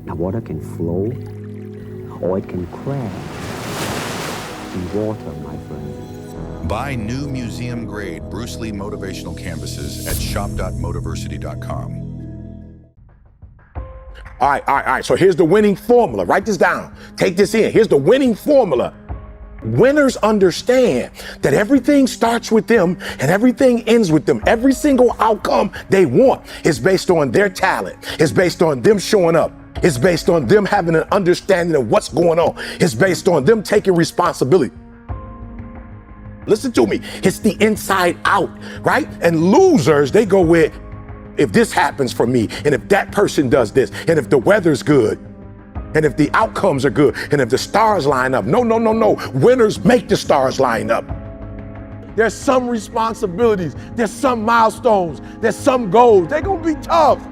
Now, water can flow or it can crash in water, my friend. Buy new museum-grade Bruce Lee motivational canvases at shop.motiversity.com. All right. So here's the winning formula. Write this down. Take this in. Here's the winning formula. Winners understand that everything starts with them and everything ends with them. Every single outcome they want is based on their talent. It's based on them showing up. It's based on them having an understanding of what's going on. It's based on them taking responsibility. Listen to me. It's the inside out, right? And losers, they go with, if this happens for me, and if that person does this, and if the weather's good, and if the outcomes are good, and if the stars line up. No. Winners make the stars line up. There's some responsibilities. There's some milestones. There's some goals. They're going to be tough.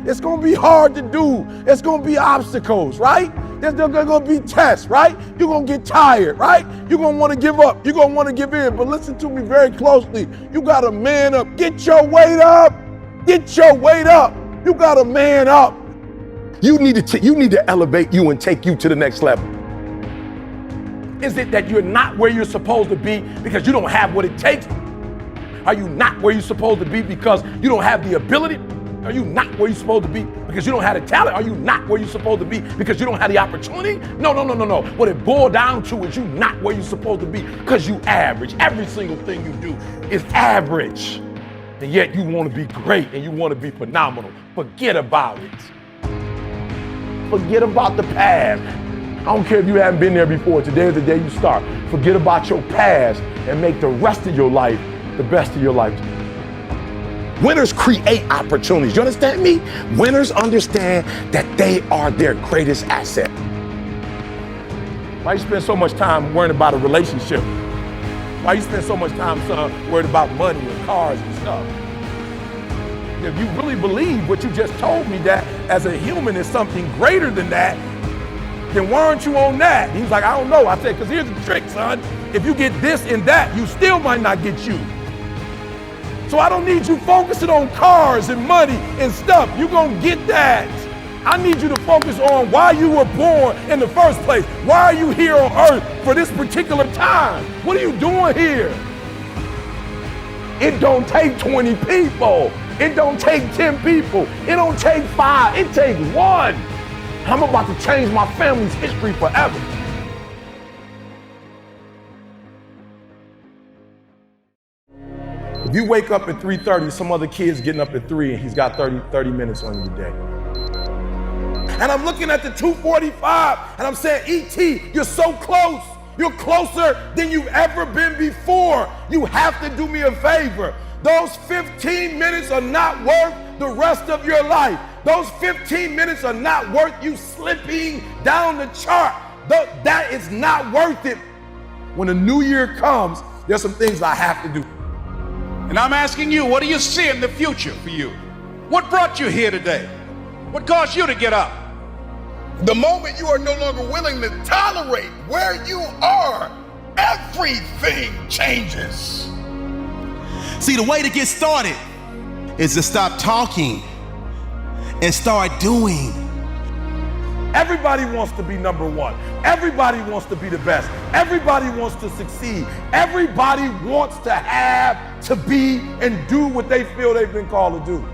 It's going to be hard to do. It's going to be obstacles, right? There's going to be tests, right? You're going to get tired, right? You're going to want to give up. You're going to want to give in. But listen to me very closely. You got to man up. Get your weight up. Get your weight up. You got to man up. You need to elevate you and take you to the next level. Is it that you're not where you're supposed to be because you don't have what it takes? Are you not where you're supposed to be because you don't have the ability? Are you not where you're supposed to be because you don't have the talent? Are you not where you're supposed to be because you don't have the opportunity? No. What it boiled down to is you not where you're supposed to be because you average. Every single thing you do is average. And yet you want to be great and you want to be phenomenal. Forget about it. Forget about the past. I don't care if you haven't been there before. Today is the day you start. Forget about your past and make the rest of your life the best of your life. Winners create opportunities. You understand me? Winners understand that they are their greatest asset. Why you spend so much time worrying about a relationship? Why you spend so much time, son, worried about money and cars and stuff? If you really believe what you just told me, that as a human is something greater than that, then why aren't you on that? He's like, I don't know. I said, because here's the trick, son. If you get this and that, you still might not get you. So I don't need you focusing on cars and money and stuff. You're going to get that. I need you to focus on why you were born in the first place. Why are you here on earth for this particular time? What are you doing here? It don't take 20 people. It don't take 10 people. It don't take 5. It takes 1. I'm about to change my family's history forever. If you wake up at 3:30, some other kid's getting up at 3 and he's got 30 minutes on your day. And I'm looking at the 2:45 and I'm saying, E.T., you're so close. You're closer than you've ever been before. You have to do me a favor. Those 15 minutes are not worth the rest of your life. Those 15 minutes are not worth you slipping down the chart. That is not worth it. When the new year comes, there's some things I have to do. And I'm asking you, what do you see in the future for you? What brought you here today? What caused you to get up? The moment you are no longer willing to tolerate where you are, everything changes. See, the way to get started is to stop talking and start doing. Everybody wants to be number one. Everybody wants to be the best. Everybody wants to succeed. Everybody wants to have, to be, and do what they feel they've been called to do.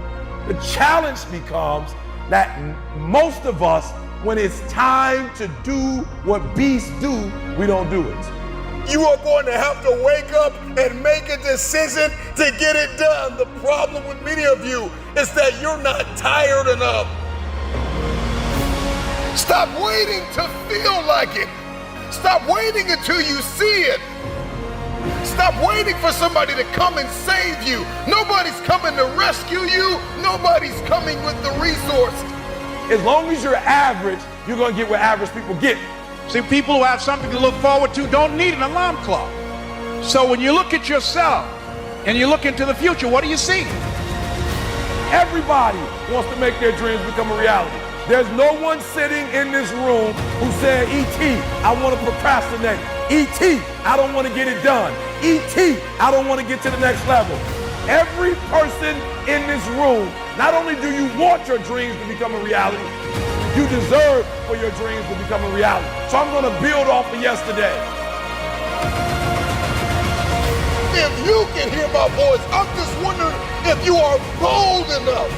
The challenge becomes that most of us, when it's time to do what beasts do, we don't do it. You are going to have to wake up and make a decision to get it done. The problem with many of you is that you're not tired enough. Stop waiting to feel like it. Stop waiting until you see it. Stop waiting for somebody to come and save you. Nobody's coming to rescue you. Nobody's coming with the resource. As long as you're average, you're going to get what average people get. See, people who have something to look forward to don't need an alarm clock. So when you look at yourself and you look into the future, what do you see? Everybody wants to make their dreams become a reality. There's no one sitting in this room who said, E.T., I want to procrastinate. E.T., I don't want to get it done. E.T., I don't want to get to the next level. Every person in this room, not only do you want your dreams to become a reality, You deserve for your dreams to become a reality. So I'm gonna build off of yesterday. If you can hear my voice, I'm just wondering if you are bold enough,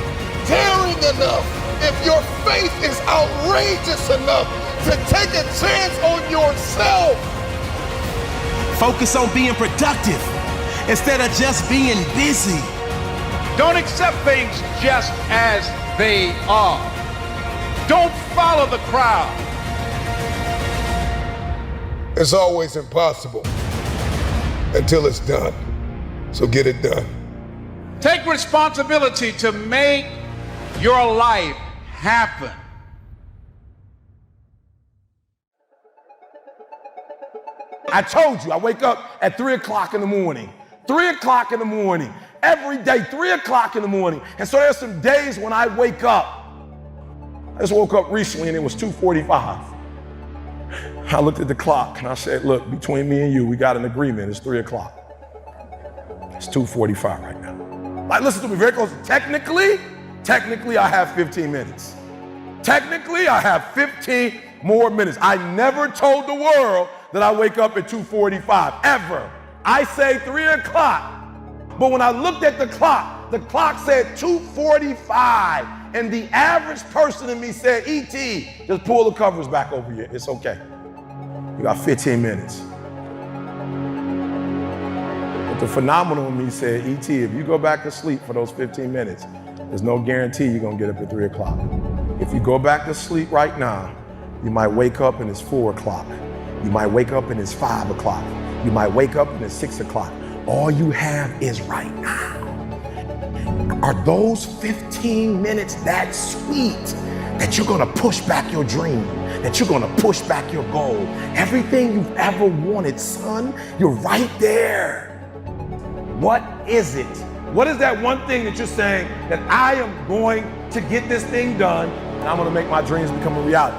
daring enough, if your faith is outrageous enough to take a chance on yourself. Focus on being productive instead of just being busy. Don't accept things just as they are. Don't follow the crowd. It's always impossible until it's done. So get it done. Take responsibility to make your life happen. I told you, I wake up at 3 o'clock in the morning. 3 o'clock in the morning. Every day, 3 o'clock in the morning. And so there's some days when I wake up. I just woke up recently and it was 2:45. I looked at the clock and I said, look, between me and you, we got an agreement. It's 3 o'clock. It's 2:45 right now. Like, listen to me very closely. Technically, I have 15 minutes. Technically, I have 15 more minutes. I never told the world that I wake up at 2:45, ever. I say 3 o'clock. But when I looked at the clock said 2:45. And the average person in me said, E.T., just pull the covers back over here. It's okay. You got 15 minutes. But the phenomenal in me said, E.T., if you go back to sleep for those 15 minutes, there's no guarantee you're going to get up at 3 o'clock. If you go back to sleep right now, you might wake up and it's 4 o'clock. You might wake up and it's 5 o'clock. You might wake up and it's 6 o'clock. All you have is right now. Are those 15 minutes that sweet that you're gonna push back your dream, that you're gonna push back your goal? Everything you've ever wanted, son, you're right there. What is it? What is that one thing that you're saying that I am going to get this thing done and I'm gonna make my dreams become a reality?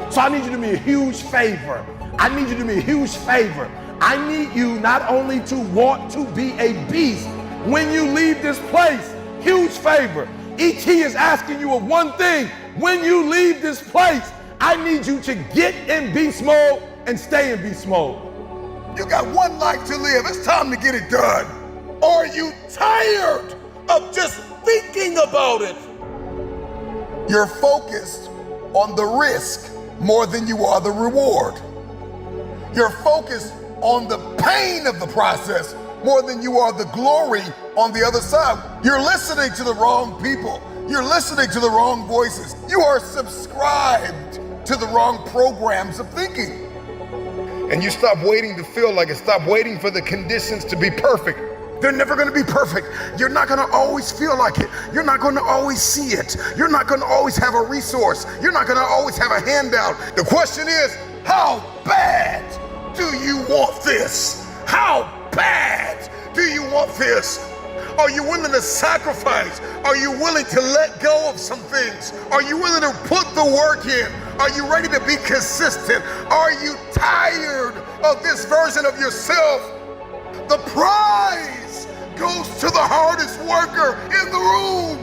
So I need you to do me a huge favor. I need you to do me a huge favor. I need you not only to want to be a beast when you leave this place, huge favor. E.T. is asking you of one thing. When you leave this place, I need you to get in beast mode and stay in beast mode. You got one life to live. It's time to get it done. Are you tired of just thinking about it? You're focused on the risk more than you are the reward. You're focused on the pain of the process more than you are the glory on the other side. You're listening to the wrong people. You're listening to the wrong voices. You are subscribed to the wrong programs of thinking. And you stop waiting to feel like it. Stop waiting for the conditions to be perfect. They're never gonna be perfect. You're not gonna always feel like it. You're not gonna always see it. You're not gonna always have a resource. You're not gonna always have a handout. The question is, how bad do you want this? How bad do you want this? Are you willing to sacrifice? Are you willing to let go of some things? Are you willing to put the work in? Are you ready to be consistent? Are you tired of this version of yourself? The prize goes to the hardest worker in the room.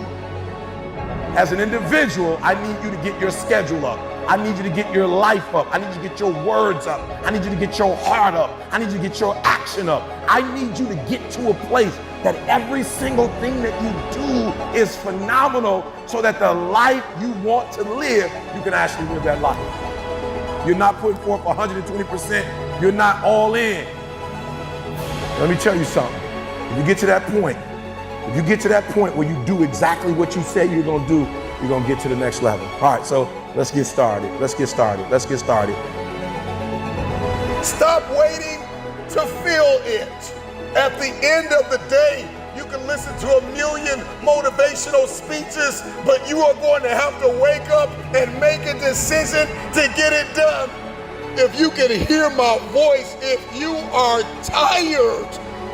As an individual, I need you to get your schedule up. I need you to get your life up. I need you to get your words up. I need you to get your heart up. I need you to get your action up. I need you to get to a place that every single thing that you do is phenomenal so that the life you want to live, you can actually live that life. You're not putting forth 120%. You're not all in. Let me tell you something. If you get to that point, where you do exactly what you say you're gonna do, you're gonna get to the next level. All right, so let's get started. Stop waiting to feel it. At the end of the day, you can listen to 1,000,000 motivational speeches, but you are going to have to wake up and make a decision to get it done. If you can hear my voice, if you are tired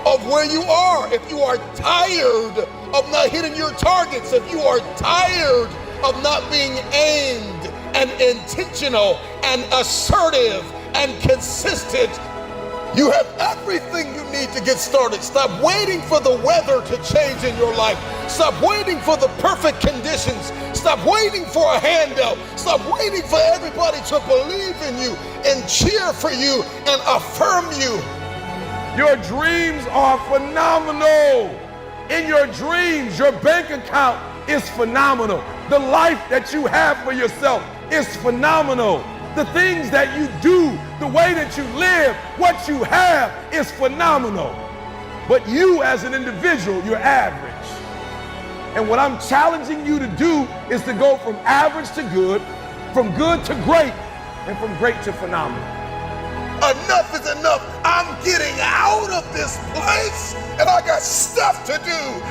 of where you are, if you are tired of not hitting your targets, if you are tired of not being aimed and intentional and assertive and consistent, You have everything you need to get started. Stop waiting for the weather to change in your life. Stop waiting for the perfect conditions. Stop waiting for a handout. Stop waiting for everybody to believe in you and cheer for you and affirm you. Your dreams are phenomenal. In your dreams, your bank account is phenomenal. The life that you have for yourself is phenomenal. The things that you do, the way that you live, what you have is phenomenal. But you as an individual, you're average. And what I'm challenging you to do is to go from average to good, from good to great, and from great to phenomenal. Enough is enough. I'm getting out of this place and I got stuff to do.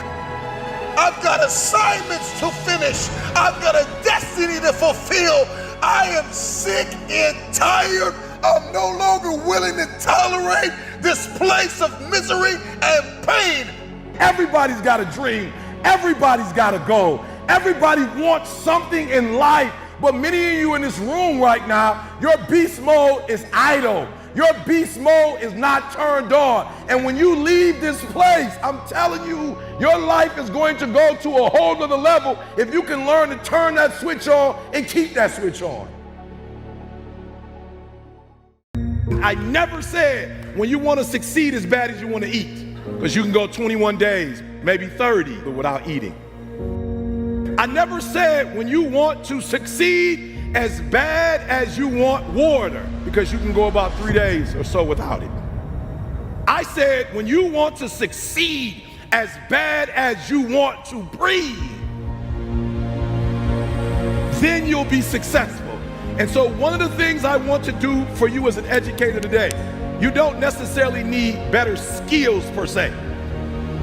I've got assignments to finish. I've got a destiny to fulfill. I am sick and tired. I'm no longer willing to tolerate this place of misery and pain. Everybody's got a dream. Everybody's got a goal. Everybody wants something in life. But many of you in this room right now, your beast mode is idle. Your beast mode is not turned on. And when you leave this place, I'm telling you, your life is going to go to a whole other level if you can learn to turn that switch on and keep that switch on. I never said when you want to succeed as bad as you want to eat, because you can go 21 days, maybe 30, but without eating. I never said when you want to succeed as bad as you want water, because you can go about 3 days or so without it. I said when you want to succeed as bad as you want to breathe, then you'll be successful. And so one of the things I want to do for you as an educator today, you don't necessarily need better skills per se.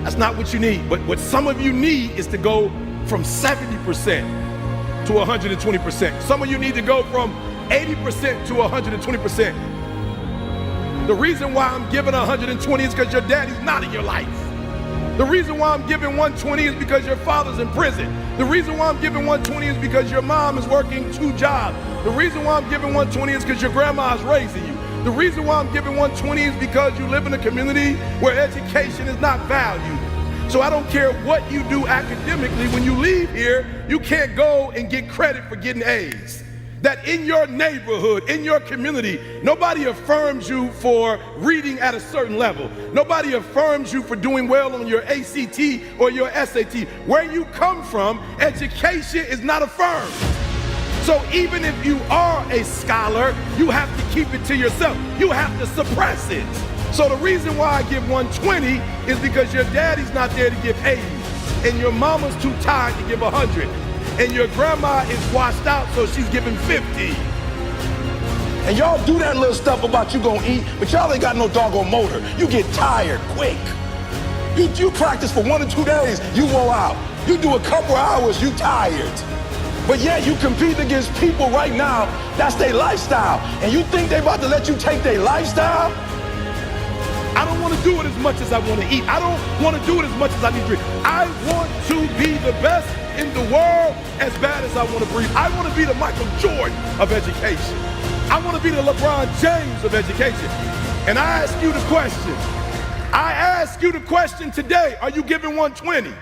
That's not what you need. But what some of you need is to go from 70% to 120%. Some of you need to go from 80% to 120%. The reason why I'm giving 120 is because your daddy's not in your life. The reason why I'm giving 120 is because your father's in prison. The reason why I'm giving 120 is because your mom is working 2 jobs. The reason why I'm giving 120 is because your grandma is raising you. The reason why I'm giving 120 is because you live in a community where education is not valued. So I don't care what you do academically, when you leave here, you can't go and get credit for getting A's. That in your neighborhood, in your community, nobody affirms you for reading at a certain level. Nobody affirms you for doing well on your ACT or your SAT. Where you come from, education is not affirmed. So even if you are a scholar, you have to keep it to yourself. You have to suppress it. So the reason why I give 120 is because your daddy's not there to give 80, and your mama's too tired to give 100, and your grandma is washed out, so she's giving 50. And y'all do that little stuff about you gonna eat, but y'all ain't got no doggone motor. You get tired quick. You practice for 1 or 2 days, you wore out. You do a couple hours, you tired. But yet you compete against people right now, that's their lifestyle. And you think they about to let you take their lifestyle? I don't want to do it as much as I want to eat. I don't want to do it as much as I need to drink. I want to be the best in the world as bad as I want to breathe. I want to be the Michael Jordan of education. I want to be the LeBron James of education. And I ask you the question. I ask you the question today, are you giving 120?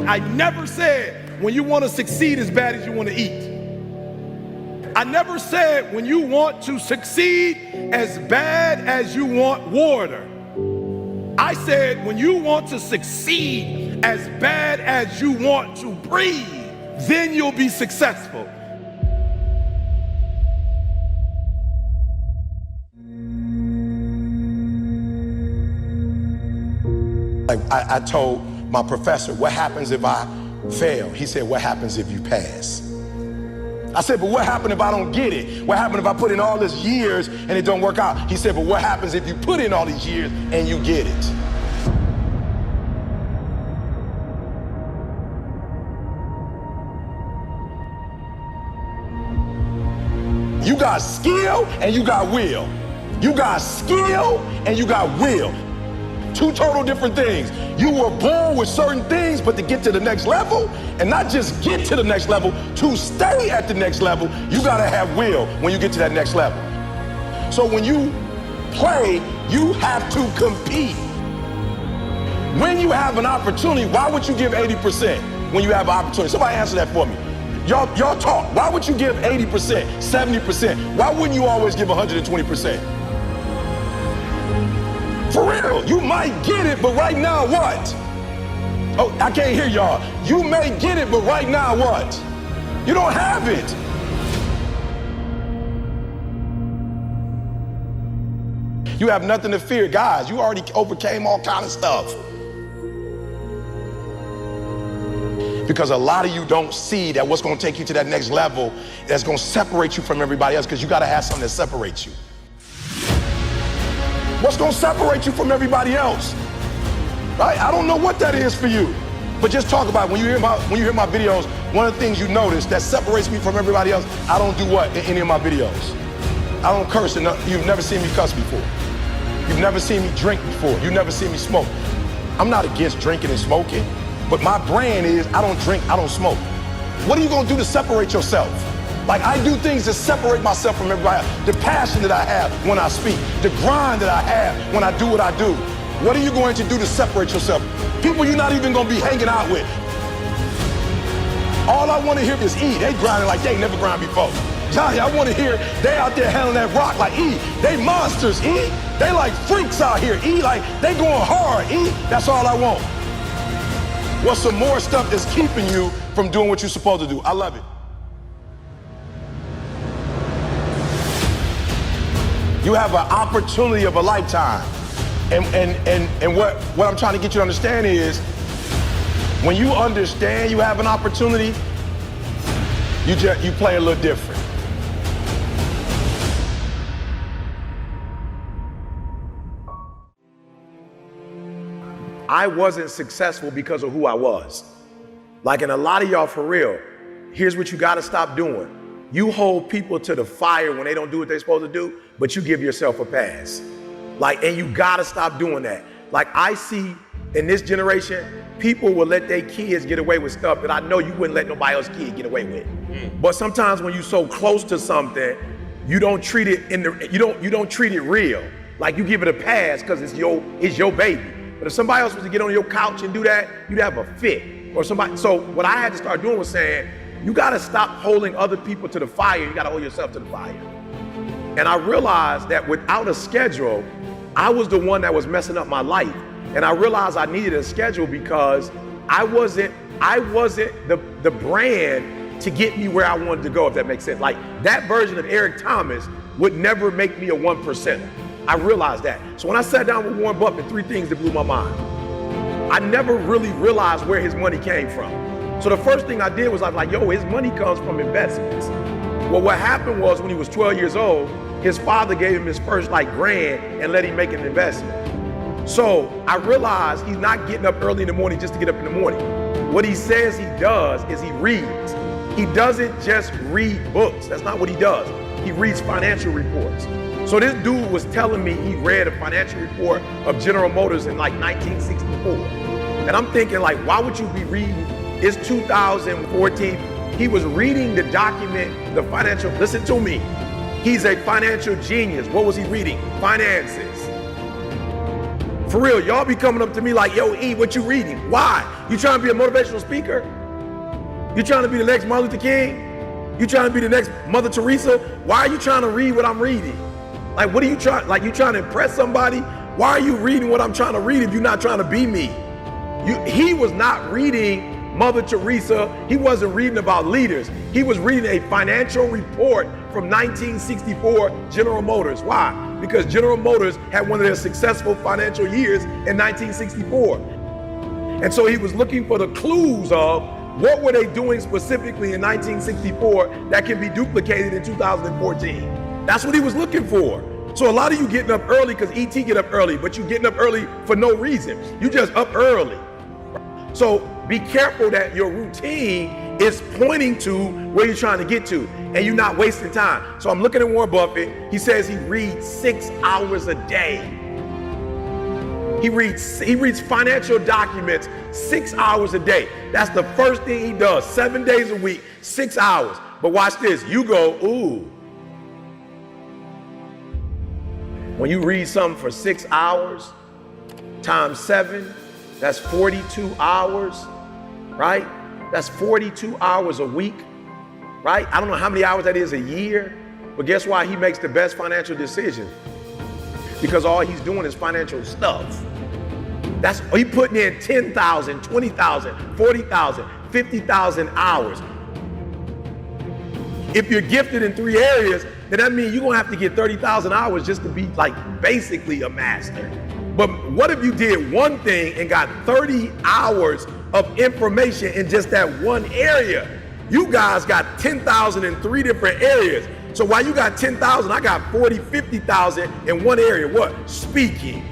I never said when you want to succeed as bad as you want to eat. I never said when you want to succeed as bad as you want water. I said when you want to succeed as bad as you want to breathe, then you'll be successful. I told my professor, what happens if I fail? He said, what happens if you pass? I said, but what happens if I don't get it? What happens if I put in all these years and it don't work out? He said, but what happens if you put in all these years and you get it? You got skill and you got will. You got skill and you got will. 2 total different things. You were born with certain things, but to get to the next level, and not just get to the next level, to stay at the next level, you gotta have will when you get to that next level. So when you play, you have to compete. When you have an opportunity, why would you give 80% when you have an opportunity? Somebody answer that for me. Y'all talk. Why would you give 80%, 70%? Why wouldn't you always give 120%? For real, you might get it, but right now what? Oh, I can't hear y'all. You may get it, but right now what? You don't have it. You have nothing to fear. Guys, you already overcame all kind of stuff. Because a lot of you don't see that what's going to take you to that next level that's going to separate you from everybody else, because you got to have something that separates you. What's going to separate you from everybody else? Right? I don't know what that is for you, but just talk about it. When you hear my videos, one of the things you notice that separates me from everybody else, I don't do what in any of my videos? I don't curse. You've never seen me cuss before. You've never seen me drink before. You've never seen me smoke. I'm not against drinking and smoking. But my brand is, I don't drink, I don't smoke. What are you gonna do to separate yourself? Like, I do things to separate myself from everybody else. The passion that I have when I speak, the grind that I have when I do what I do. What are you going to do to separate yourself? People you're not even gonna be hanging out with. All I wanna hear is E. They grinding like they never grind before. Johnny, I wanna hear they out there handling that rock like E. They monsters, E. They like freaks out here, E. Like, they going hard, E. That's all I want. What's some more stuff that's keeping you from doing what you're supposed to do? I love it. You have an opportunity of a lifetime. And what I'm trying to get you to understand is, when you understand you have an opportunity, you play a little different. I wasn't successful because of who I was. Like, and a lot of y'all, for real, here's what you gotta stop doing. You hold people to the fire when they don't do what they're supposed to do, but you give yourself a pass. Like, and you gotta stop doing that. Like, I see in this generation, people will let their kids get away with stuff that I know you wouldn't let nobody else's kid get away with. But sometimes when you're so close to something, you don't treat it you don't treat it real. Like, you give it a pass because it's your baby. But if somebody else was to get on your couch and do that, you'd have a fit. Or somebody. So what I had to start doing was saying, you gotta stop holding other people to the fire, you gotta hold yourself to the fire. And I realized that without a schedule, I was the one that was messing up my life. And I realized I needed a schedule because I wasn't the brand to get me where I wanted to go, if that makes sense. Like, that version of Eric Thomas would never make me a 1%er. I realized that. So when I sat down with Warren Buffett, 3 things that blew my mind. I never really realized where his money came from. So the first thing I did was I was like, yo, his money comes from investments. Well, what happened was, when he was 12 years old, his father gave him his first $1,000 and let him make an investment. So I realized he's not getting up early in the morning just to get up in the morning. What he says he does is he reads. He doesn't just read books. That's not what he does. He reads financial reports. So this dude was telling me he read a financial report of General Motors in like 1964. And I'm thinking, like, why would you be reading? It's 2014. He was reading the document, the financial, listen to me. He's a financial genius. What was he reading? Finances. For real, y'all be coming up to me like, yo, E, what you reading? Why? You trying to be a motivational speaker? You trying to be the next Martin Luther King? You trying to be the next Mother Teresa? Why are you trying to read what I'm reading? Like, what are you trying, like, you trying to impress somebody? Why are you reading what I'm trying to read if you're not trying to be me? He was not reading Mother Teresa. He wasn't reading about leaders. He was reading a financial report from 1964 General Motors. Why? Because General Motors had one of their successful financial years in 1964. And so he was looking for the clues of what were they doing specifically in 1964 that can be duplicated in 2014. That's what he was looking for. So a lot of you getting up early because ET get up early, but you getting up early for no reason. You just up early. So be careful that your routine is pointing to where you're trying to get to and you're not wasting time. So I'm looking at Warren Buffett. He says he reads 6 hours a day. He reads financial documents 6 hours a day. That's the first thing he does, 7 days a week, 6 hours. But watch this, you go, ooh. When you read something for 6 hours times 7, that's 42 hours, right? That's 42 hours a week, right? I don't know how many hours that is a year, but guess why he makes the best financial decisions? Because all he's doing is financial stuff. That's, he putting in 10,000, 20,000, 40,000, 50,000 hours. If you're gifted in 3 areas, then that means you're gonna have to get 30,000 hours just to be like basically a master. But what if you did one thing and got 30 hours of information in just that one area? You guys got 10,000 in 3 different areas. So while you got 10,000, I got 40, 50,000 in one area. What? Speaking.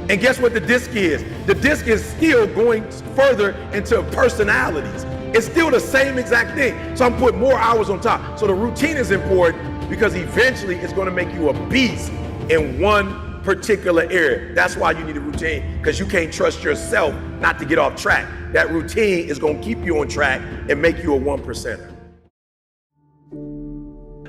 And guess what the disc is? The disc is still going further into personalities. It's still the same exact thing. So I'm putting more hours on top. So the routine is important because eventually it's going to make you a beast in one particular area. That's why you need a routine, because you can't trust yourself not to get off track. That routine is going to keep you on track and make you a 1%er.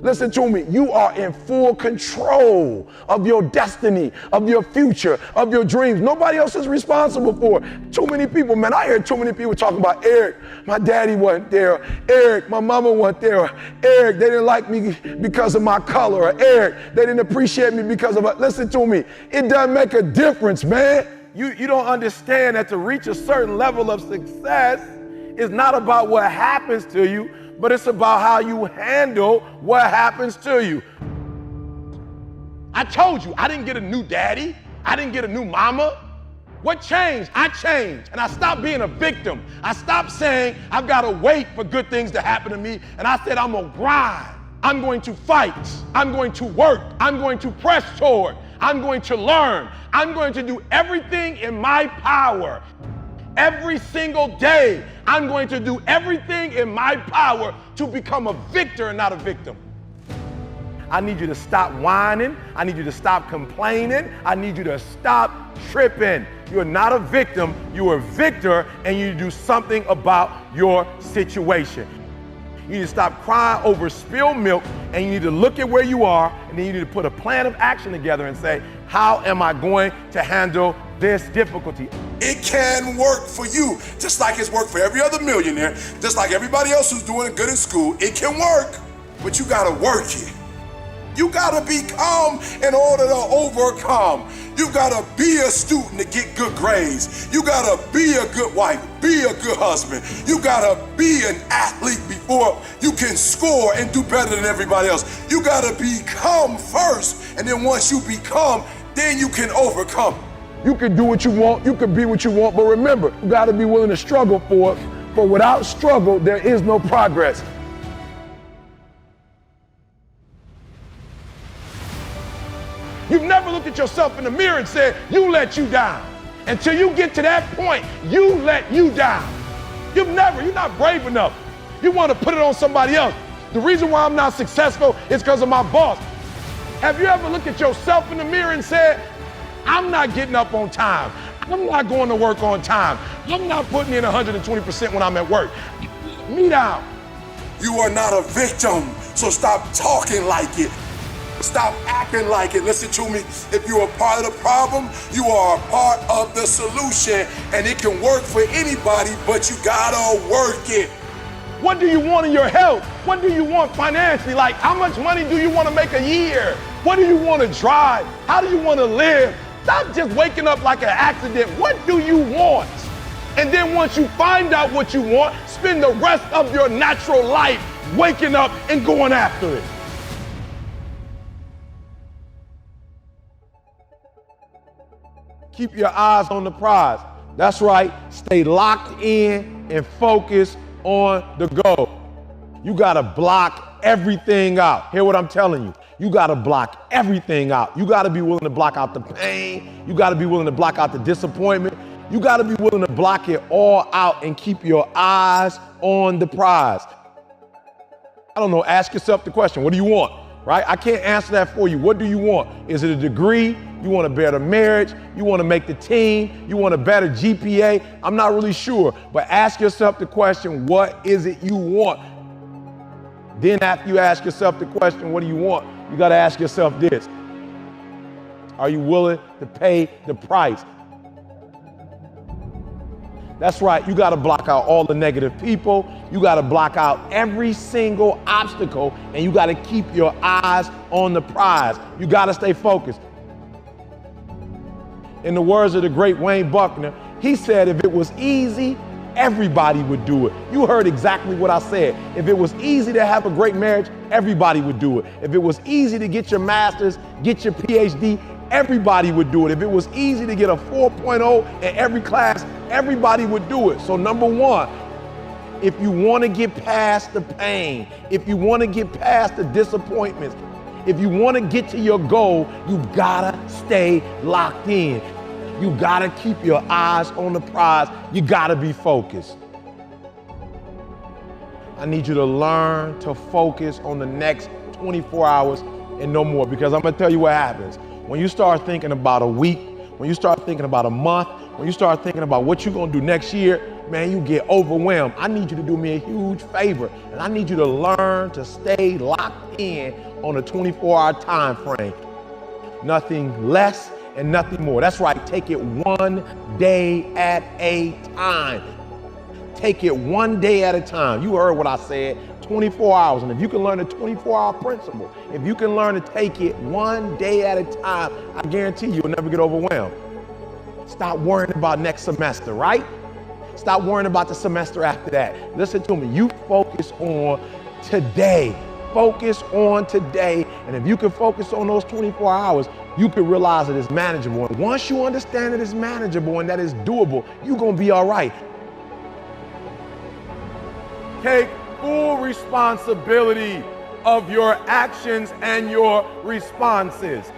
Listen to me, you are in full control of your destiny, of your future, of your dreams. Nobody else is responsible for it. Too many people, man, I hear too many people talking about Eric, my daddy wasn't there. Eric, my mama wasn't there. Eric, they didn't like me because of my color. Or Eric, they didn't appreciate me because of it. Listen to me, it doesn't make a difference, man. You don't understand that to reach a certain level of success is not about what happens to you, but it's about how you handle what happens to you. I told you, I didn't get a new daddy. I didn't get a new mama. What changed? I changed, and I stopped being a victim. I stopped saying, I've got to wait for good things to happen to me, and I said, I'm gonna grind. I'm going to fight. I'm going to work. I'm going to press toward. I'm going to learn. I'm going to do everything in my power. Every single day, I'm going to do everything in my power to become a victor and not a victim. I need you to stop whining. I need you to stop complaining. I need you to stop tripping. You're not a victim, you're a victor, and you do something about your situation. You need to stop crying over spilled milk, and you need to look at where you are, and then you need to put a plan of action together and say, how am I going to handle this difficulty? It can work for you, just like it's worked for every other millionaire, just like everybody else who's doing good in school. It can work, but you gotta work it. You gotta become in order to overcome. You gotta be a student to get good grades. You gotta be a good wife, be a good husband. You gotta be an athlete before you can score and do better than everybody else. You gotta become first, and then once you become, then you can overcome. You can do what you want, you can be what you want, but remember, you gotta be willing to struggle for it, for without struggle, there is no progress. You've never looked at yourself in the mirror and said, you let you down. Until you get to that point, you let you down. You're not brave enough. You want to put it on somebody else. The reason why I'm not successful is because of my boss. Have you ever looked at yourself in the mirror and said, I'm not getting up on time. I'm not going to work on time. I'm not putting in 120% when I'm at work. Me down. You are not a victim, so stop talking like it. Stop acting like it. Listen to me. If you're a part of the problem, you are a part of the solution, and it can work for anybody, but you gotta work it. What do you want in your health? What do you want financially? Like, how much money do you want to make a year? What do you want to drive? How do you want to live? Stop just waking up like an accident. What do you want? And then once you find out what you want, spend the rest of your natural life waking up and going after it. Keep your eyes on the prize. That's right. Stay locked in and focused on the goal. You gotta block everything out. Hear what I'm telling you. You gotta block everything out. You gotta be willing to block out the pain. You gotta be willing to block out the disappointment. You gotta be willing to block it all out and keep your eyes on the prize. I don't know, ask yourself the question, what do you want? Right? I can't answer that for you. What do you want? Is it a degree? You want a better marriage? You want to make the team? You want a better GPA? I'm not really sure, but ask yourself the question, what is it you want? Then after you ask yourself the question, what do you want? You got to ask yourself this. Are you willing to pay the price? That's right, you gotta block out all the negative people. You gotta block out every single obstacle, and you gotta keep your eyes on the prize. You gotta stay focused. In the words of the great Wayne Buckner, he said, if it was easy, everybody would do it. You heard exactly what I said. If it was easy to have a great marriage, everybody would do it. If it was easy to get your master's, get your PhD, everybody would do it. If it was easy to get a 4.0 in every class, everybody would do it. So number one, if you want to get past the pain, if you want to get past the disappointments, if you want to get to your goal, you gotta stay locked in. You gotta keep your eyes on the prize. You gotta be focused. I need you to learn to focus on the next 24 hours and no more, because I'm gonna tell you what happens. When you start thinking about a week, when you start thinking about a month, when you start thinking about what you're gonna do next year, man, you get overwhelmed. I need you to do me a huge favor, and I need you to learn to stay locked in on a 24-hour time frame. Nothing less and nothing more. That's right, take it one day at a time. Take it one day at a time. You heard what I said, 24 hours. And if you can learn the 24-hour principle, if you can learn to take it one day at a time, I guarantee you'll never get overwhelmed. Stop worrying about next semester, right? Stop worrying about the semester after that. Listen to me, you focus on today. Focus on today. And if you can focus on those 24 hours, you can realize that it's manageable. And once you understand that it's manageable and that it's doable, you're gonna be all right. Take full responsibility of your actions and your responses.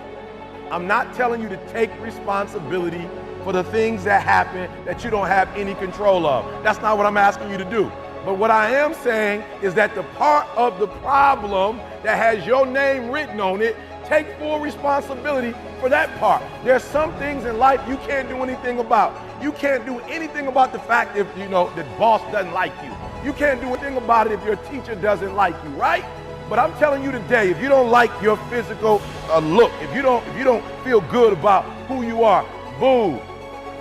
I'm not telling you to take responsibility for the things that happen that you don't have any control of. That's not what I'm asking you to do. But what I am saying is that the part of the problem that has your name written on it, take full responsibility for that part. There's some things in life you can't do anything about. You can't do anything about the fact if the boss doesn't like you. You can't do anything about it if your teacher doesn't like you, right? But I'm telling you today, if you don't like your physical look, if you don't feel good about who you are, boo.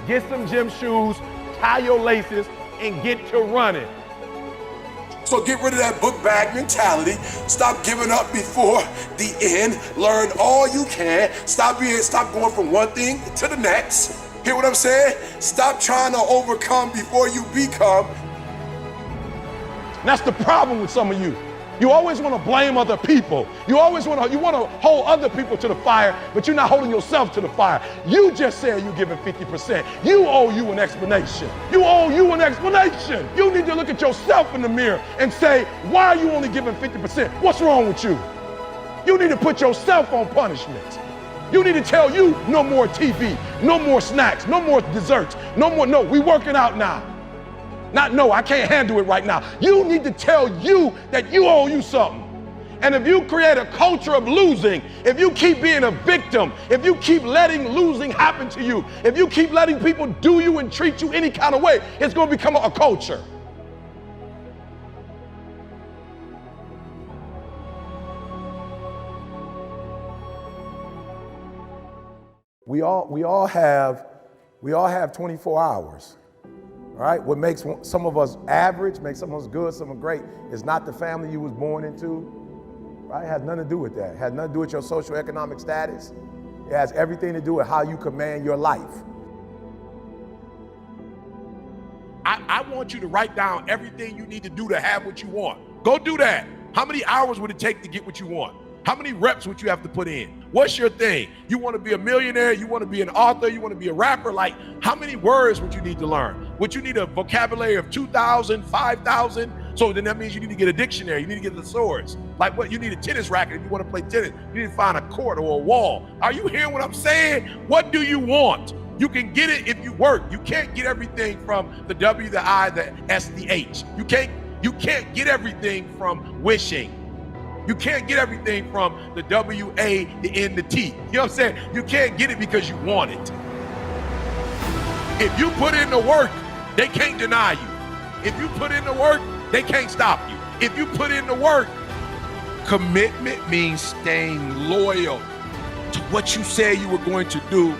Get some gym shoes, tie your laces, and get to running. So get rid of that book bag mentality. Stop giving up before the end. Learn all you can. Stop going from one thing to the next. Hear what I'm saying? Stop trying to overcome before you become. That's the problem with some of you. You always want to blame other people. You want to hold other people to the fire, but you're not holding yourself to the fire. You just said you're giving 50%. You owe you an explanation. You owe you an explanation. You need to look at yourself in the mirror and say, why are you only giving 50%? What's wrong with you? You need to put yourself on punishment. You need to tell you no more TV, no more snacks, no more desserts, no, we working out now. Not no, I can't handle it right now. You need to tell you that you owe you something. And if you create a culture of losing, if you keep being a victim, if you keep letting losing happen to you, if you keep letting people do you and treat you any kind of way, it's going to become a culture. We all have 24 hours. All right, what makes some of us average, makes some of us good, some are great, is not the family you was born into, right? It has nothing to do with that. It has nothing to do with your socioeconomic status. It has everything to do with how you command your life. I want you to write down everything you need to do to have what you want. Go do that. How many hours would it take to get what you want? How many reps would you have to put in? What's your thing? You want to be a millionaire? You want to be an author? You want to be a rapper? Like, how many words would you need to learn? Would you need a vocabulary of 2,000, 5,000? So then that means you need to get a dictionary. You need to get the swords. Like what? You need a tennis racket if you want to play tennis. You need to find a court or a wall. Are you hearing what I'm saying? What do you want? You can get it if you work. You can't get everything from the W, the I, the S, the H. You can't get everything from wishing. You can't get everything from the W-A, the N, the T. You know what I'm saying? You can't get it because you want it. If you put in the work, they can't deny you. If you put in the work, they can't stop you. If you put in the work, commitment means staying loyal. to what you said you were going to do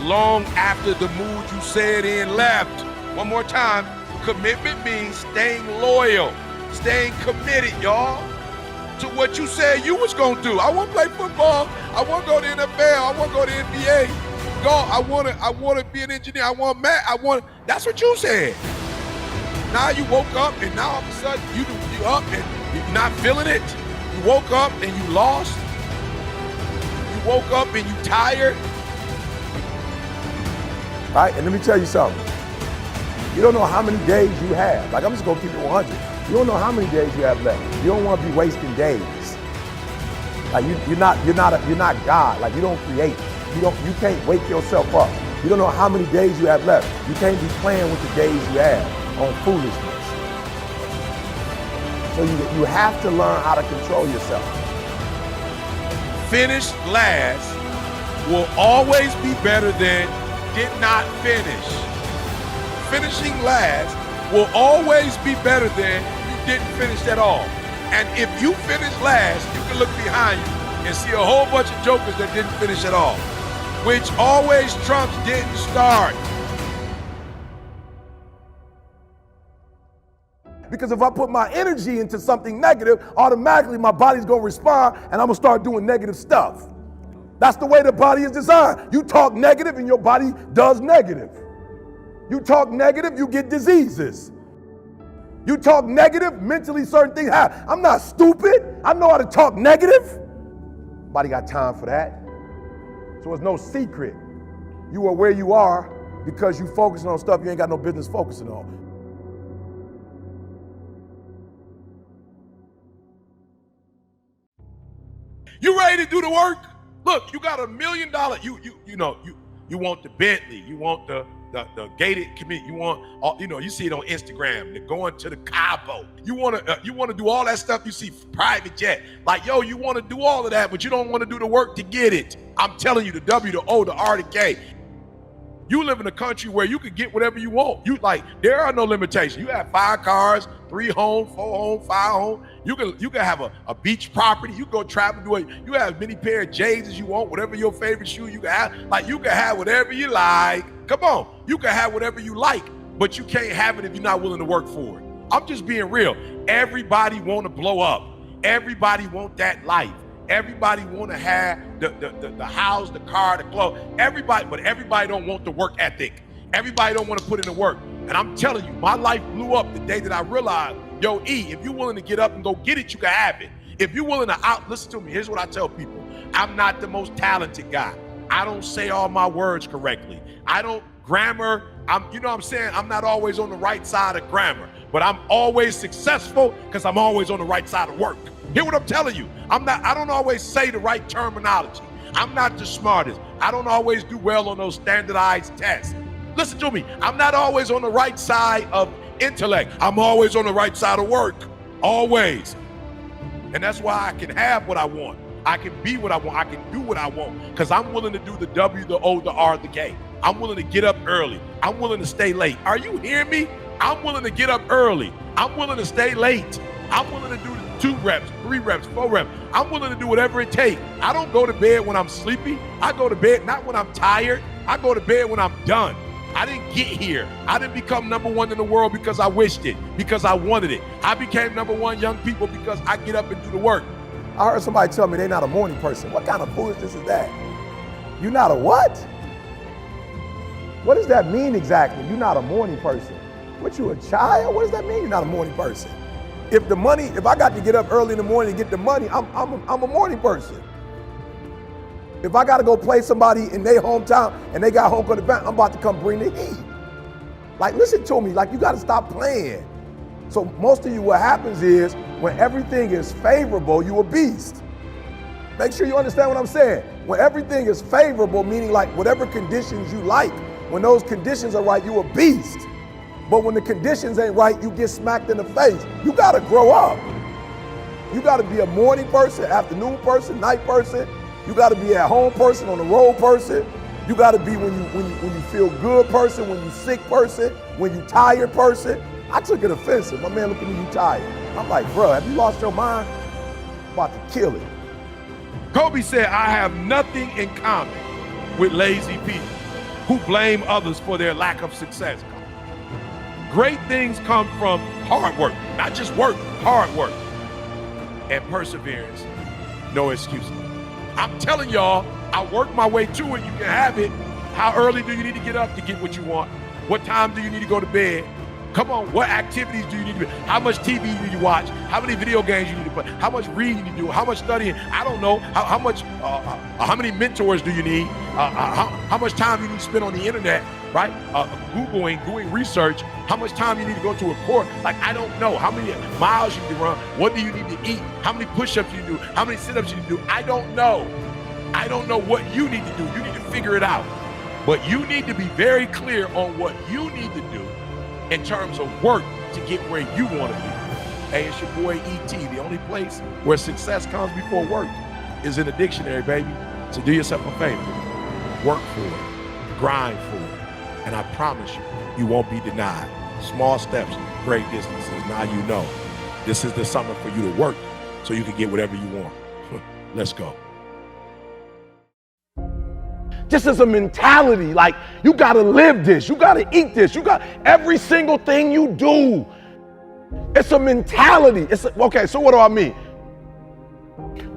long after the mood you said in left. One more time. Commitment means staying loyal, staying committed, y'all, to what you said you was gonna do. I want to play football. I want to go to NFL. I want to go to NBA. I want to be an engineer. I want math. That's what you said. Now you woke up and now all of a sudden you up and you're not feeling it. You woke up and you lost. You woke up and you tired. All right, and let me tell you something. You don't know how many days you have. Like, I'm just gonna keep it 100. You don't know how many days you have left. You don't want to be wasting days. Like you're not God. Like you don't create. You can't wake yourself up. You don't know how many days you have left. You can't be playing with the days you have on foolishness. So you have to learn how to control yourself. Finish last will always be better than did not finish. Finishing last will always be better than you didn't finish at all. And if you finish last, you can look behind you and see a whole bunch of jokers that didn't finish at all, which always trumps didn't start. Because if I put my energy into something negative, automatically my body's gonna respond and I'm gonna start doing negative stuff. That's the way the body is designed. You talk negative and your body does negative. You talk negative, you get diseases. You talk negative, mentally certain things happen. I'm not stupid. I know how to talk negative. Nobody got time for that. So it's no secret. You are where you are because you focusing on stuff you ain't got no business focusing on. You ready to do the work? Look, you got $1 million. You want the Bentley. You want the gated community. You want you see it on Instagram. They're going to the Cabo. You want to do all that stuff. You see private jet. Like, yo, you want to do all of that, but you don't want to do the work to get it. I'm telling you, the W, the O, the R, the K. You live in a country where you can get whatever you want. There are no limitations. You have 5 cars, 3 homes, 4 homes, 5 homes. You can have a beach property. You go travel, do it. You have as many pair of J's as you want, whatever your favorite shoe you can have. Like, you can have whatever you like. Come on, you can have whatever you like, but you can't have it if you're not willing to work for it. I'm just being real. Everybody want to blow up. Everybody want that life. Everybody want to have the house, the car, the clothes. But everybody don't want the work ethic. Everybody don't want to put in the work. And I'm telling you, my life blew up the day that I realized, yo, E, if you're willing to get up and go get it, you can have it. If you're willing to listen to me, here's what I tell people. I'm not the most talented guy. I don't say all my words correctly. I don't grammar. You know what I'm saying? I'm not always on the right side of grammar, but I'm always successful because I'm always on the right side of work. Hear what I'm telling you. I don't always say the right terminology. I'm not the smartest. I don't always do well on those standardized tests. Listen to me. I'm not always on the right side of intellect. I'm always on the right side of work. Always. And that's why I can have what I want. I can be what I want. I can do what I want because I'm willing to do the W, the O, the R, the K. I'm willing to get up early. I'm willing to stay late. Are you hearing me? I'm willing to get up early. I'm willing to stay late. I'm willing to do 2 reps, 3 reps, 4 reps. I'm willing to do whatever it takes. I don't go to bed when I'm sleepy. I go to bed not when I'm tired. I go to bed when I'm done. I didn't get here. I didn't become #1 in the world because I wished it, because I wanted it. I became #1 young people because I get up and do the work. I heard somebody tell me they're not a morning person. What kind of foolishness is that? You're not a what? What does that mean exactly? You're not a morning person. What, you a child? What does that mean you're not a morning person? If I got to get up early in the morning to get the money, I'm a morning person. If I got to go play somebody in their hometown and they got home court advantage, I'm about to come bring the heat. Like, listen to me, like, you got to stop playing. So most of you, what happens is when everything is favorable, you a beast. Make sure you understand what I'm saying. When everything is favorable, meaning like whatever conditions you like, when those conditions are right, you a beast. But when the conditions ain't right, you get smacked in the face. You gotta grow up. You gotta be a morning person, afternoon person, night person. You gotta be at home person, on the road person. You gotta be when you feel good person, when you sick person, when you tired person. I took it offensive. My man looked at me, you tired. I'm like, bro, have you lost your mind? I'm about to kill it. Kobe said, I have nothing in common with lazy people who blame others for their lack of success. Great things come from hard work, not just work, hard work, and perseverance. No excuses. I'm telling y'all, I work my way to it. You can have it. How early do you need to get up to get what you want? What time do you need to go to bed? Come on, what activities do you need to do? How much TV do you need to watch? How many video games you need to play? How much reading you need to do? How much studying? I don't know. How many mentors do you need? How much time you need to spend on the internet, right? Googling, doing research. How much time you need to go to a court? Like, I don't know. How many miles you need to run? What do you need to eat? How many push-ups you do? How many sit-ups you need to do? I don't know. I don't know what you need to do. You need to figure it out. But you need to be very clear on what you need to do in terms of work to get where you want to be. Hey, it's your boy E.T. The only place where success comes before work is in the dictionary, baby. So do yourself a favor. Work for it. Grind for it. And I promise you, you won't be denied. Small steps, great distances. Now you know. This is the summer for you to work so you can get whatever you want. Let's go. Just as a mentality, like, you gotta live this, you gotta eat this, you got every single thing you do. It's a mentality. Okay, so what do I mean?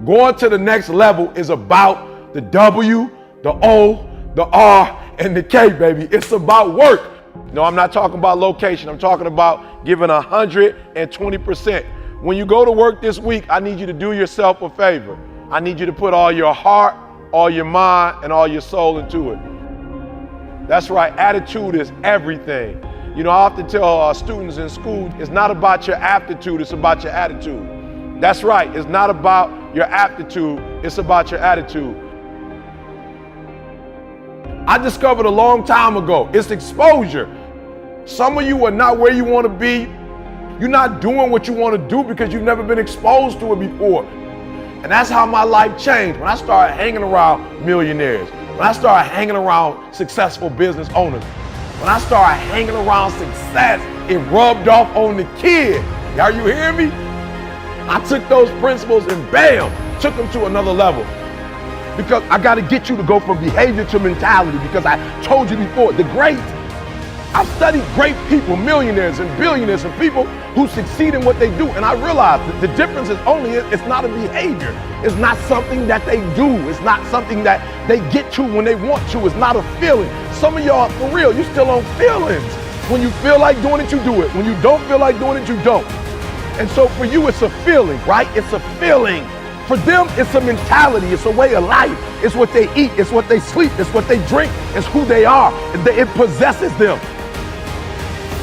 Going to the next level is about the W, the O, the R, and the K, baby. It's about work. No, I'm not talking about location. I'm talking about giving 120%. When you go to work this week, I need you to do yourself a favor. I need you to put all your heart, all your mind, and all your soul into it. That's right, attitude is everything. You know, I often tell students in school, it's not about your aptitude, it's about your attitude. That's right, it's not about your aptitude, it's about your attitude. I discovered a long time ago, it's exposure. Some of you are not where you want to be. You're not doing what you want to do because you've never been exposed to it before. And that's how my life changed when I started hanging around millionaires, when I started hanging around successful business owners, when I started hanging around success, it rubbed off on the kid. Are you hearing me? I took those principles and bam, took them to another level. Because I got to get you to go from behavior to mentality, because I told you before, the great. I've studied great people, millionaires and billionaires and people who succeed in what they do. And I realized that the difference is only, it's not a behavior. It's not something that they do. It's not something that they get to when they want to. It's not a feeling. Some of y'all, for real, you still on feelings. When you feel like doing it, you do it. When you don't feel like doing it, you don't. And so for you, it's a feeling, right? It's a feeling. For them, it's a mentality. It's a way of life. It's what they eat. It's what they sleep. It's what they drink. It's who they are. It possesses them.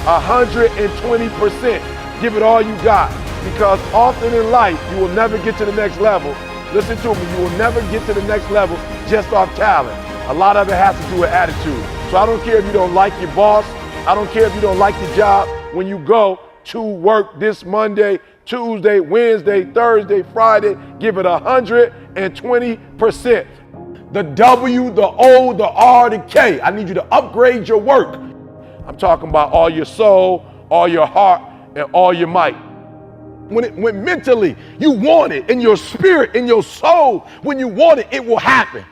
120%. Give it all you got, because often in life you will never get to the next level. Listen to me, you will never get to the next level just off talent. A lot of it has to do with attitude. So I don't care if you don't like your boss. I don't care if you don't like the job. When you go to work this Monday, Tuesday, Wednesday, Thursday, Friday, give it 120%. The W, the O, the R, the K. I need you to upgrade your work. I'm talking about all your soul, all your heart, and all your might. When mentally you want it, in your spirit, in your soul, when you want it, it will happen.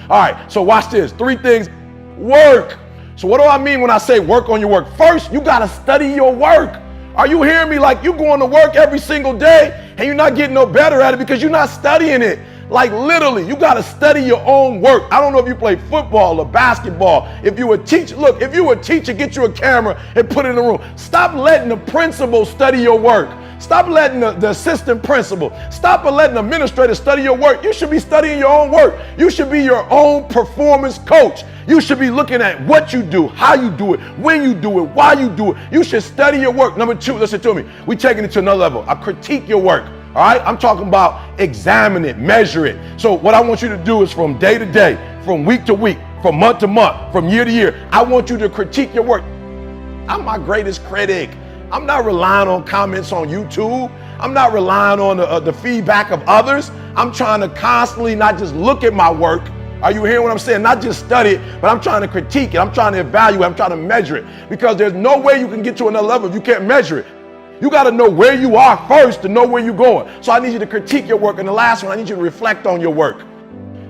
All right, so watch this. 3 things. Work. So what do I mean when I say work on your work? First, you got to study your work. Are you hearing me? Like, you going to work every single day and you're not getting no better at it because you're not studying it. Like, literally, you got to study your own work. I don't know if you play football or basketball. If you a teacher, look, if you a teacher, get you a camera and put it in the room. Stop letting the principal study your work. Stop letting the assistant principal, stop letting the administrator study your work. You should be studying your own work. You should be your own performance coach. You should be looking at what you do, how you do it, when you do it, why you do it. You should study your work. Number 2, listen to me. We're taking it to another level. I critique your work. All right, I'm talking about examine it, measure it. So what I want you to do is from day to day, from week to week, from month to month, from year to year, I want you to critique your work. I'm my greatest critic. I'm not relying on comments on YouTube. I'm not relying on the feedback of others. I'm trying to constantly not just look at my work. Are you hearing what I'm saying? Not just study it, but I'm trying to critique it. I'm trying to evaluate. I'm trying to measure it, because there's no way you can get to another level if you can't measure it. You got to know where you are first to know where you're going. So I need you to critique your work. And the last one, I need you to reflect on your work.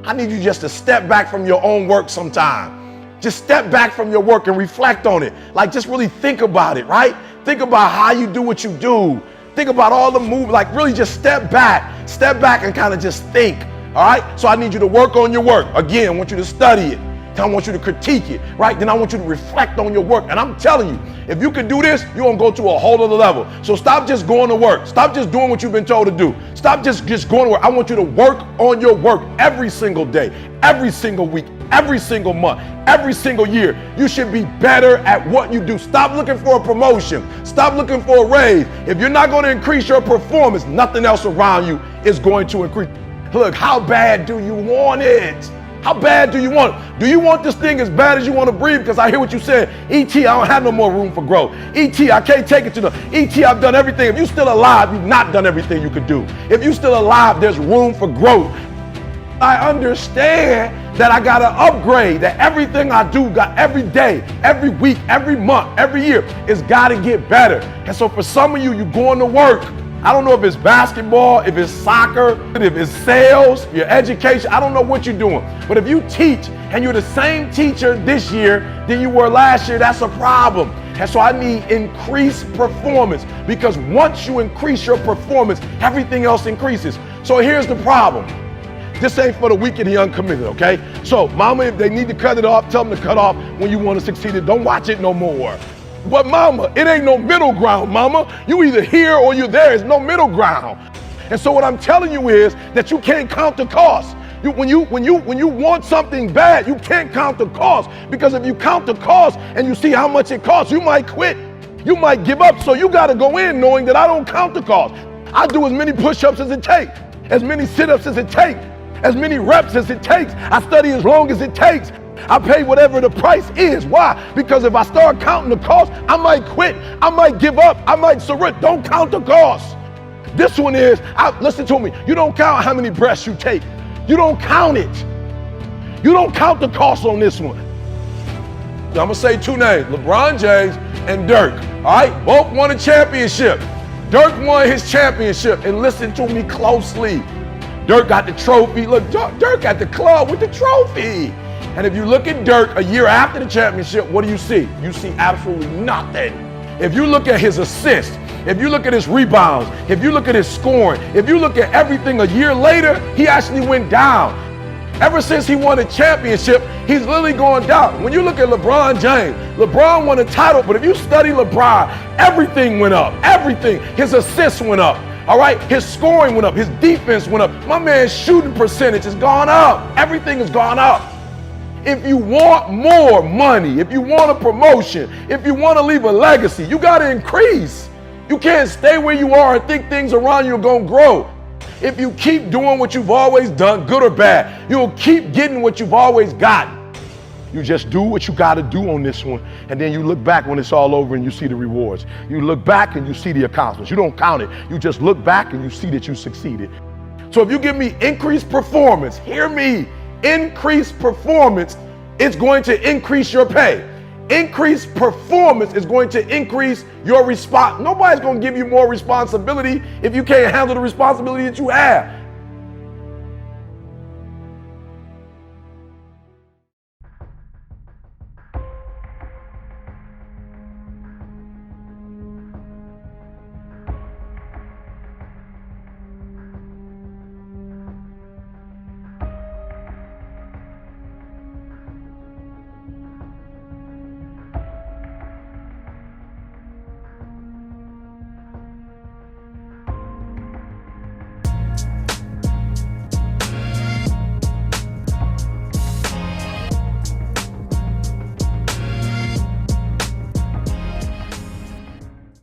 I need you just to step back from your own work sometime. Just step back from your work and reflect on it. Like, just really think about it, right? Think about how you do what you do. Think about all the moves. Like, really just step back and kind of just think. All right. So I need you to work on your work. Again, I want you to study it. I want you to critique it, right? Then I want you to reflect on your work. And I'm telling you, if you can do this, you're going to go to a whole other level. So stop just going to work. Stop just doing what you've been told to do. Stop just going to work. I want you to work on your work every single day, every single week, every single month, every single year. You should be better at what you do. Stop looking for a promotion. Stop looking for a raise. If you're not going to increase your performance, nothing else around you is going to increase. Look, how bad do you want it? How bad do you want it? Do you want this thing as bad as you want to breathe? Because I hear what you said. E.T., I don't have no more room for growth. E.T., I can't take it to the... E.T., I've done everything. If you're still alive, you've not done everything you could do. If you're still alive, there's room for growth. I understand that I got to upgrade, that everything I do, got every day, every week, every month, every year, it's got to get better. And so for some of you, you're going to work. I don't know if it's basketball, if it's soccer, if it's sales, your education. I don't know what you're doing. But if you teach and you're the same teacher this year than you were last year, that's a problem. And so I need increased performance, because once you increase your performance, everything else increases. So here's the problem. This ain't for the weak and the uncommitted, okay? So mama, if they need to cut it off, tell them to cut off when you want to succeed. Don't watch it no more. But mama, it ain't no middle ground, mama. You either here or you're there. There's no middle ground. And so what I'm telling you is that you can't count the cost. When you want something bad, you can't count the cost, because if you count the cost and you see how much it costs, you might quit. You might give up. So you got to go in knowing that I don't count the cost. I do as many push-ups as it takes, as many sit-ups as it takes, as many reps as it takes. I study as long as it takes. I pay whatever the price is. Why? Because if I start counting the cost, I might quit. I might give up. I might surrender. Don't count the cost. This one is, listen to me, you don't count how many breaths you take. You don't count it. You don't count the cost on this one. I'm going to say two names, LeBron James and Dirk. All right? Both won a championship. Dirk won his championship, and listen to me closely. Dirk got the trophy. Look, Dirk at the club with the trophy. And if you look at Dirk a year after the championship, what do you see? You see absolutely nothing. If you look at his assists, if you look at his rebounds, if you look at his scoring, if you look at everything a year later, he actually went down. Ever since he won a championship, he's literally going down. When you look at LeBron James, LeBron won a title, but if you study LeBron, everything went up. Everything. His assists went up. All right, his scoring went up. His defense went up. My man's shooting percentage has gone up. Everything has gone up. If you want more money, if you want a promotion, if you want to leave a legacy, you got to increase. You can't stay where you are and think things around you are going to grow. If you keep doing what you've always done, good or bad, you'll keep getting what you've always gotten. You just do what you got to do on this one, and then you look back when it's all over and you see the rewards. You look back and you see the accomplishments. You don't count it. You just look back and you see that you succeeded. So if you give me increased performance, hear me, increased performance is going to increase your pay. Increased performance is going to increase your response. Nobody's going to give you more responsibility if you can't handle the responsibility that you have.